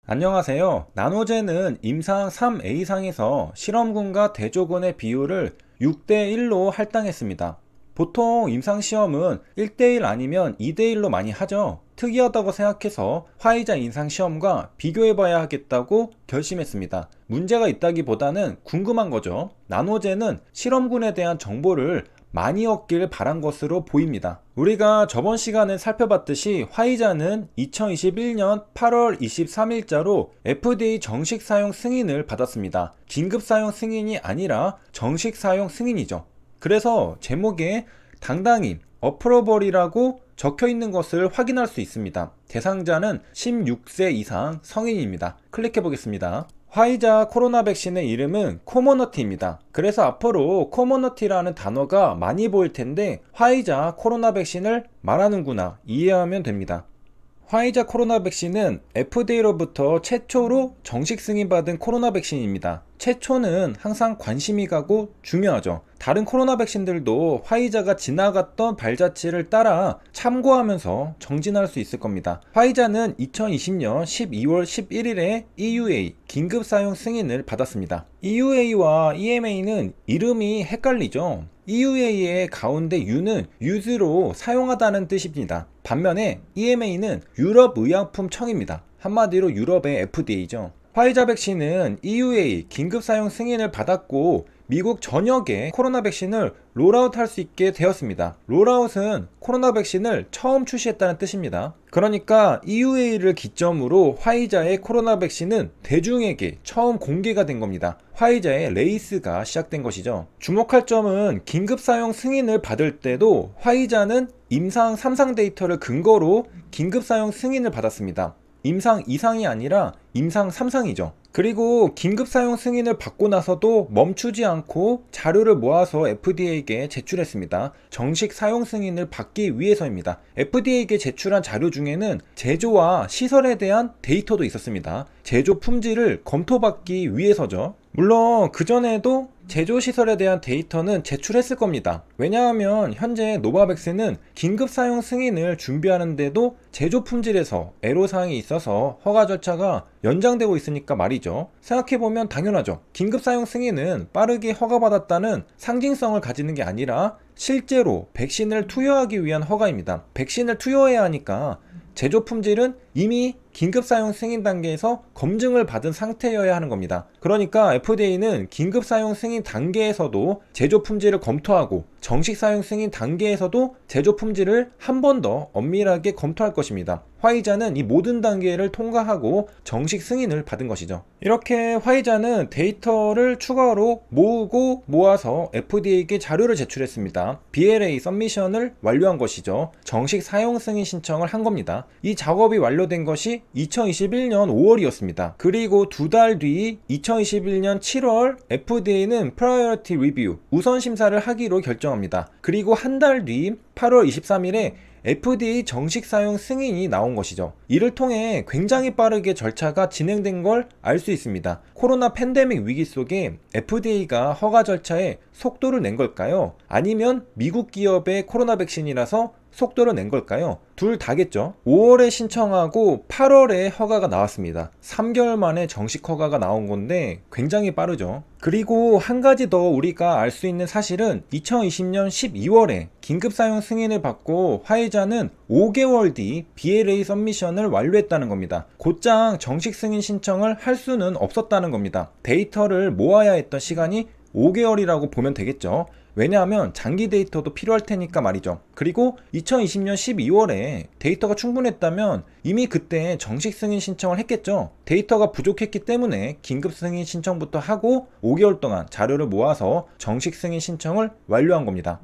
안녕하세요. 나노제는 임상 3A상에서 실험군과 대조군의 비율을 6대1로 할당했습니다. 보통 임상시험은 1대1 아니면 2대1로 많이 하죠. 특이하다고 생각해서 화이자 임상시험과 비교해봐야 하겠다고 결심했습니다. 문제가 있다기보다는 궁금한 거죠. 나노제는 실험군에 대한 정보를 많이 얻길 바란 것으로 보입니다. 우리가 저번 시간에 살펴봤듯이 화이자는 2021년 8월 23일자로 FDA 정식 사용 승인을 받았습니다. 긴급 사용 승인이 아니라 정식 사용 승인이죠. 그래서 제목에 당당히 어프로벌이라고 적혀 있는 것을 확인할 수 있습니다. 대상자는 16세 이상 성인입니다. 클릭해 보겠습니다. 화이자 코로나 백신의 이름은 코머너티입니다. 그래서 앞으로 코머너티라는 단어가 많이 보일 텐데 화이자 코로나 백신을 말하는구나 이해하면 됩니다. 화이자 코로나 백신은 FDA로부터 최초로 정식 승인받은 코로나 백신입니다. 최초는 항상 관심이 가고 중요하죠. 다른 코로나 백신들도 화이자가 지나갔던 발자취를 따라 참고하면서 정진할 수 있을 겁니다. 화이자는 2020년 12월 11일에 EUA 긴급 사용 승인을 받았습니다. EUA와 EMA는 이름이 헷갈리죠. EUA의 가운데 U는 유즈로 사용하다는 뜻입니다. 반면에 EMA는 유럽의약품청입니다. 한마디로 유럽의 FDA죠. 화이자 백신은 EUA 긴급 사용 승인을 받았고 미국 전역에 코로나 백신을 롤아웃 할 수 있게 되었습니다. 롤아웃은 코로나 백신을 처음 출시했다는 뜻입니다. 그러니까 EUA를 기점으로 화이자의 코로나 백신은 대중에게 처음 공개가 된 겁니다. 화이자의 레이스가 시작된 것이죠. 주목할 점은 긴급 사용 승인을 받을 때도 화이자는 임상 3상 데이터를 근거로 긴급 사용 승인을 받았습니다. 임상 2상이 아니라 임상 3상이죠. 그리고 긴급 사용 승인을 받고 나서도 멈추지 않고 자료를 모아서 FDA에게 제출했습니다. 정식 사용 승인을 받기 위해서입니다. FDA에게 제출한 자료 중에는 제조와 시설에 대한 데이터도 있었습니다. 제조 품질을 검토받기 위해서죠. 물론 그전에도 제조시설에 대한 데이터는 제출했을 겁니다. 왜냐하면 현재 노바백스는 긴급 사용 승인을 준비하는데도 제조 품질에서 애로사항이 있어서 허가 절차가 연장되고 있으니까 말이죠. 생각해보면 당연하죠. 긴급 사용 승인은 빠르게 허가받았다는 상징성을 가지는 게 아니라 실제로 백신을 투여하기 위한 허가입니다. 백신을 투여해야 하니까 제조 품질은 이미 긴급 사용 승인 단계에서 검증을 받은 상태여야 하는 겁니다. 그러니까 FDA는 긴급 사용 승인 단계에서도 제조 품질을 검토하고 정식 사용 승인 단계에서도 제조 품질을 한 번 더 엄밀하게 검토할 것입니다. 화이자는 이 모든 단계를 통과하고 정식 승인을 받은 것이죠. 이렇게 화이자는 데이터를 추가로 모으고 모아서 FDA에게 자료를 제출했습니다. BLA 서미션을 완료한 것이죠. 정식 사용 승인 신청을 한 겁니다. 이 작업이 완료된 것이 2021년 5월이었습니다. 그리고 두 달 뒤 2021년 7월 FDA는 Priority Review 우선 심사를 하기로 결정합니다. 그리고 한 달 뒤 8월 23일에 FDA 정식 사용 승인이 나온 것이죠. 이를 통해 굉장히 빠르게 절차가 진행된 걸 알 수 있습니다. 코로나 팬데믹 위기 속에 FDA가 허가 절차에 속도를 낸 걸까요? 아니면 미국 기업의 코로나 백신이라서 속도를 낸 걸까요? 둘 다겠죠. 5월에 신청하고 8월에 허가가 나왔습니다. 3개월 만에 정식 허가가 나온 건데 굉장히 빠르죠. 그리고 한 가지 더 우리가 알 수 있는 사실은 2020년 12월에 긴급 사용 승인을 받고 화이자는 5개월 뒤 BLA 서미션을 완료했다는 겁니다. 곧장 정식 승인 신청을 할 수는 없었다는 겁니다. 데이터를 모아야 했던 시간이 5개월이라고 보면 되겠죠. 왜냐하면 장기 데이터도 필요할 테니까 말이죠. 그리고 2020년 12월에 데이터가 충분했다면 이미 그때 정식 승인 신청을 했겠죠. 데이터가 부족했기 때문에 긴급 승인 신청부터 하고 5개월 동안 자료를 모아서 정식 승인 신청을 완료한 겁니다.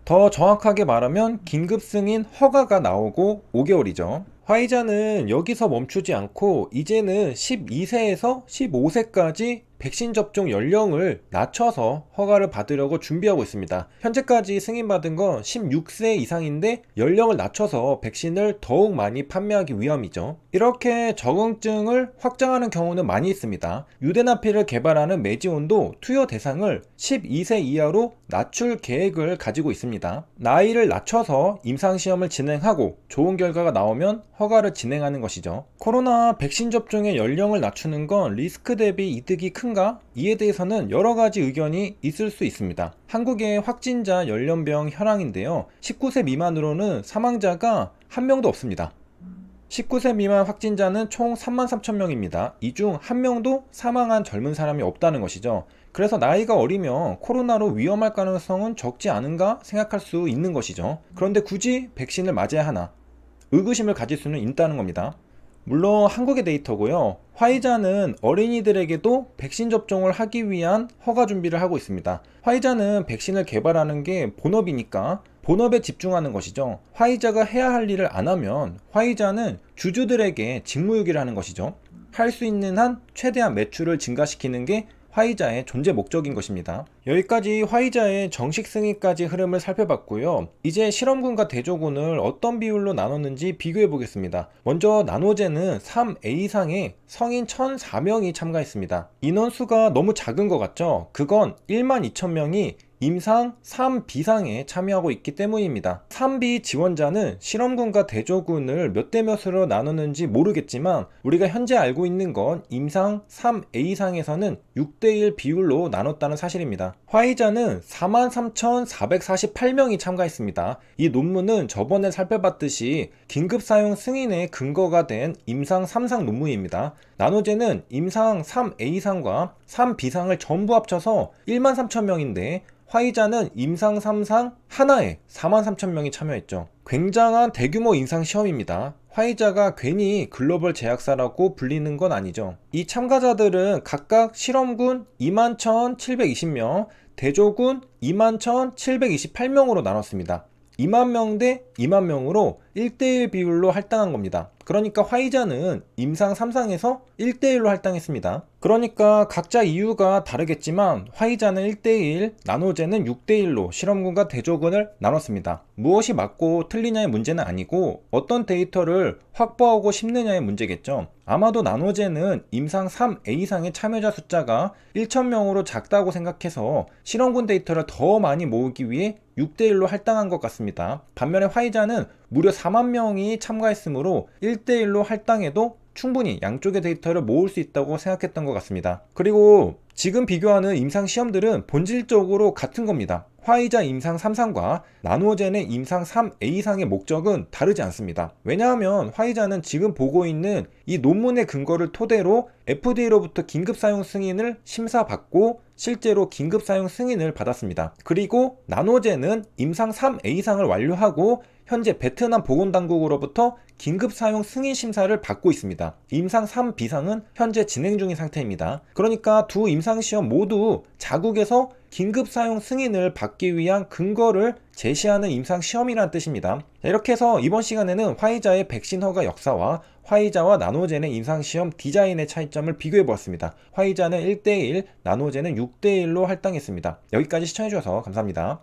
더 정확하게 말하면 긴급 승인 허가가 나오고 5개월이죠. 화이자는 여기서 멈추지 않고 이제는 12세에서 15세까지 백신 접종 연령을 낮춰서 허가를 받으려고 준비하고 있습니다. 현재까지 승인받은 건 16세 이상인데 연령을 낮춰서 백신을 더욱 많이 판매하기 위함이죠. 이렇게 적응증을 확장하는 경우는 많이 있습니다. 유데나필을 개발하는 메지온도 투여 대상을 12세 이하로 낮출 계획을 가지고 있습니다. 나이를 낮춰서 임상시험을 진행하고 좋은 결과가 나오면 허가를 진행하는 것이죠. 코로나 백신 접종의 연령을 낮추는 건 리스크 대비 이득이 큰가? 이에 대해서는 여러 가지 의견이 있을 수 있습니다. 한국의 확진자 연령별 현황인데요. 19세 미만으로는 사망자가 한 명도 없습니다. 19세 미만 확진자는 총 33,000명입니다. 이 중 한 명도 사망한 젊은 사람이 없다는 것이죠. 그래서 나이가 어리면 코로나로 위험할 가능성은 적지 않은가 생각할 수 있는 것이죠. 그런데 굳이 백신을 맞아야 하나? 의구심을 가질 수는 있다는 겁니다. 물론 한국의 데이터고요. 화이자는 어린이들에게도 백신 접종을 하기 위한 허가 준비를 하고 있습니다. 화이자는 백신을 개발하는 게 본업이니까 본업에 집중하는 것이죠. 화이자가 해야 할 일을 안 하면 화이자는 주주들에게 직무유기를 하는 것이죠. 할 수 있는 한 최대한 매출을 증가시키는 게 화이자의 존재 목적인 것입니다. 여기까지 화이자의 정식 승인까지 흐름을 살펴봤고요. 이제 실험군과 대조군을 어떤 비율로 나눴는지 비교해 보겠습니다. 먼저 나노제는 3A 이상의 성인 1,004명이 참가했습니다. 인원수가 너무 작은 것 같죠? 그건 12,000명이 임상 3B상에 참여하고 있기 때문입니다. 3B 지원자는 실험군과 대조군을 몇 대 몇으로 나눴는지 모르겠지만 우리가 현재 알고 있는 건 임상 3A상에서는 6대1 비율로 나눴다는 사실입니다. 화이자는 43,448명이 참가했습니다. 이 논문은 저번에 살펴봤듯이 긴급사용 승인의 근거가 된 임상 3상 논문입니다. 나노제는 임상 3A상과 3B상을 전부 합쳐서 13,000명인데 화이자는 임상 3상 하나에 43,000명이 참여했죠. 굉장한 대규모 임상 시험입니다. 화이자가 괜히 글로벌 제약사라고 불리는 건 아니죠. 이 참가자들은 각각 실험군 21,720명, 대조군 21,728명으로 나눴습니다. 2만 명 대 2만 명으로 1대1 비율로 할당한 겁니다. 그러니까 화이자는 임상 3상에서 1대1로 할당했습니다. 그러니까 각자 이유가 다르겠지만 화이자는 1대1, 나노제는 6대1로 실험군과 대조군을 나눴습니다. 무엇이 맞고 틀리냐의 문제는 아니고 어떤 데이터를 확보하고 싶느냐의 문제겠죠. 아마도 나노제는 임상 3A상의 참여자 숫자가 1,000명으로 작다고 생각해서 실험군 데이터를 더 많이 모으기 위해 6대1로 할당한 것 같습니다. 반면에 화이자는 무려 4만 명이 참가했으므로 1대1로 할당해도 충분히 양쪽의 데이터를 모을 수 있다고 생각했던 것 같습니다. 그리고 지금 비교하는 임상 시험들은 본질적으로 같은 겁니다. 화이자 임상 3상과 나노젠의 임상 3A상의 목적은 다르지 않습니다. 왜냐하면 화이자는 지금 보고 있는 이 논문의 근거를 토대로 FDA로부터 긴급사용 승인을 심사받고 실제로 긴급사용 승인을 받았습니다. 그리고 나노젠은 임상 3A상을 완료하고 현재 베트남 보건당국으로부터 긴급사용 승인 심사를 받고 있습니다. 임상 3B상은 현재 진행 중인 상태입니다. 그러니까 두 임상시험 모두 자국에서 긴급사용 승인을 받기 위한 근거를 제시하는 임상시험이라는 뜻입니다. 이렇게 해서 이번 시간에는 화이자의 백신 허가 역사와 화이자와 나노젠의 임상시험 디자인의 차이점을 비교해 보았습니다. 화이자는 1대1, 나노젠은 6대1로 할당했습니다. 여기까지 시청해주셔서 감사합니다.